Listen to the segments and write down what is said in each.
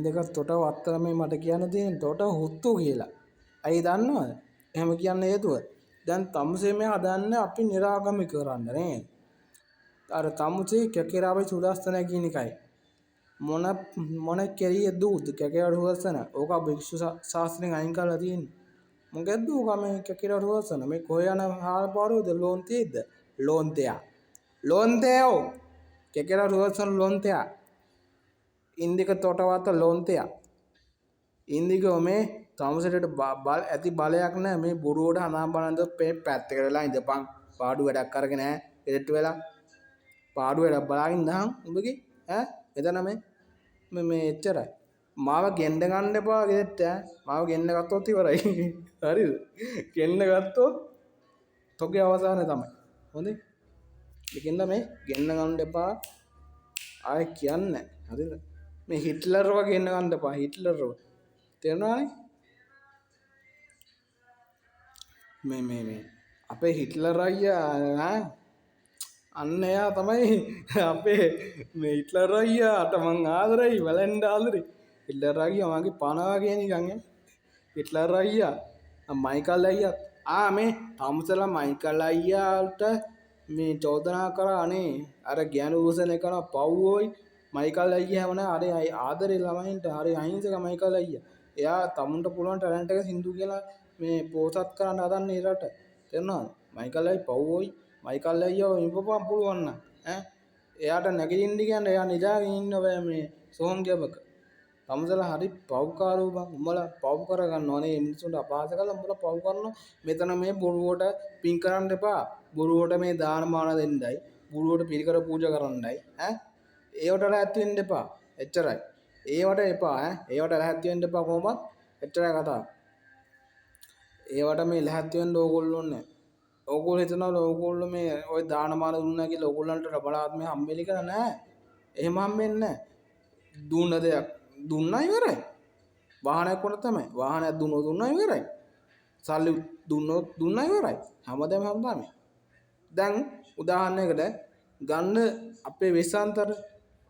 දෙක තොට වත්තර මේ මට කියන්න තියෙන තොට හුත්තු කියලා. ඇයි දන්නවද? එහෙම කියන්න හේතුව දැන් තමුසේ මේ හදන්න අපි නිරාගමික කරන්න නේ. අර තමුසේ කැකිරාවේ සුදස්සන කියන එකයි. මොන කෙරිය දුද කැකිරාවේ සුදස්සන. ඕක භික්ෂු ශාස්ත්‍රයෙන් අයින් කරලා තියෙන්නේ. මොකද්ද ඕක මේ කැකිරාවේ සුදස්සන මේ කොහේ යන හාල් පාරුවේද ලෝන්තියේද? ලෝන්තයා. ලෝන්තයෝ කැකිරාවේ සුදස්සන ලෝන්තයා. ඉන්දික තොටවත්ත ලෝන්තයා. ඉන්දිකෝ මේ තමුසේට බල ඇති බලයක් නැහැ මේ බොරුවට හනා බලන්ද පැත්තකට වෙලා ඉඳපන් පාඩු වැඩක් අරගෙන ඈ එලෙට්ට වෙලා පාඩු වැඩක් බලාගෙන ඉඳහන් උඹගේ ඈ මෙතන මේ එච්චරයි මාව ගෙන්න ගන්න එපා ගෙදරට ඈ මාව ගෙන්න ගත්තොත් ඉවරයි හරිද ගෙන්න ගත්තොත් තොගේ අවසානය තමයි හොඳේ ඒකෙන්ද මේ ගෙන්න ගන්න එපා ආයෙ කියන්නේ හරිද මේ හිට්ලර්ව ගෙන්න ගන්න එපා හිට්ලර්ව තේරුණානේ මේ අපේ හිට්ලර් අයියා අන්න එයා තමයි අපේ මේ හිට්ලර් අයියාට මං ආදරෙයි වැලෙන්ඩ ආදරෙයි හිට්ලර් අයියා මගේ පනවා කියන එකන් හිට්ලර් අයියා මයිකල් අයියා මේ තමුසලා මයිකල් අයියාට මේ චෝදනා කරා අනේ අර ගැණු උසන එකන පව්වෝයි මයිකල් අයියා වුණා අර ආදරේ ළමයින්ට හරි අහිංසක මයිකල් අයියා එයා තමුන්ට පුළුවන් ටැලන්ට් එක සින්දු කියලා මේ පෝසත් කරන්න හදන්නේ රට තේරුණාද මයිකල් අයියා පව්වෝයි මයිකල් අයියා ඉඹපන් පුළුවන් නම් ඈ එයාට නැගිටින්න කියන්නේ එයා නිදාගෙන ඉන්න බෑ මේ සෝම් ගැබක තමුසලා හරි පව්කාරෝ බං උඹලා පව් කරගන්නවා නේ මිනිස්සුන්ට අපහාස කරලා උඹලා පව් කරනවා මෙතන මේ බොරුවට පින් කරන්න එපා බොරුවට මේ දාන මාන දෙන්නයි බොරුවට පිරිකර පූජා කරන්නයි ඈ ඒවට රැත් වෙන්න එපා එච්චරයි ඒවට එපා ඒවට රැත් වෙන්න එපා කොහොමද එච්චරයි කතාව ඒවට මේ ලැහැත් වෙන්න ඕගොල්ලෝ නැහැ ඕගොල්ලෝ හිතනවා ඕගොල්ලෝ මේ ওই දානමාන දුන්නා කියලා ඕගොල්ලන්ට බලවත් මේ හම්බෙලි කරලා නැහැ. එහෙම හම්බෙන්නේ නැහැ. දුන්න දෙයක් දුන්නා ඉවරයි. වාහනයක් වුණා තමයි. වාහනයක් දුන්නා ඉවරයි. සල්ලි දුන්නොත් දුන්නා ඉවරයි. හැමදේම හැමදාම. දැන් උදාහරණයකට ගන්න අපේ වෙස්සාන්තර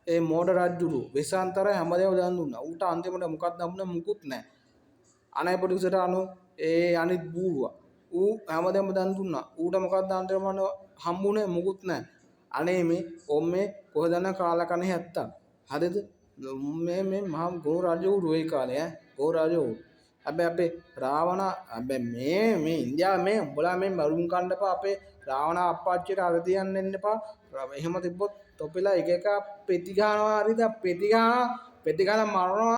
ඒ මෝඩ රජුරු වෙස්සාන්තර හැමදේම දන් දුන්නා. ඌට අන්තිමට මොකක්ද හම්බුනේ මුකුත් නැහැ. අනයි ප්‍රොඩියුසර් අනු ඒ අනිත් බූරුවා ඌ හැමදේම දන් දුන්නා. ඌට මොකක්ද අන්තිමට හම්බුනේ මුකුත් නැහැ. අනේ මේ ඔම්මේ කොහෙද යන කාලකණේ හැත්තම්. හරිද? මේ මහා ගෝ රජවරු ඒ කාලේ ගෝ රජවරු. හැබැයි අපේ රාවණ හැබැයි මේ ඉන්දියාව මේ උඹලා මේ මරුන් කණ්ඩපා අපේ රාවණ අප්පච්චිට අර තියන්න එන්න එපා. එහෙම තිබ්බොත් තොපිලා එක එක පෙති ගන්නවා හරිද? පෙති ගන්නවා මරනවා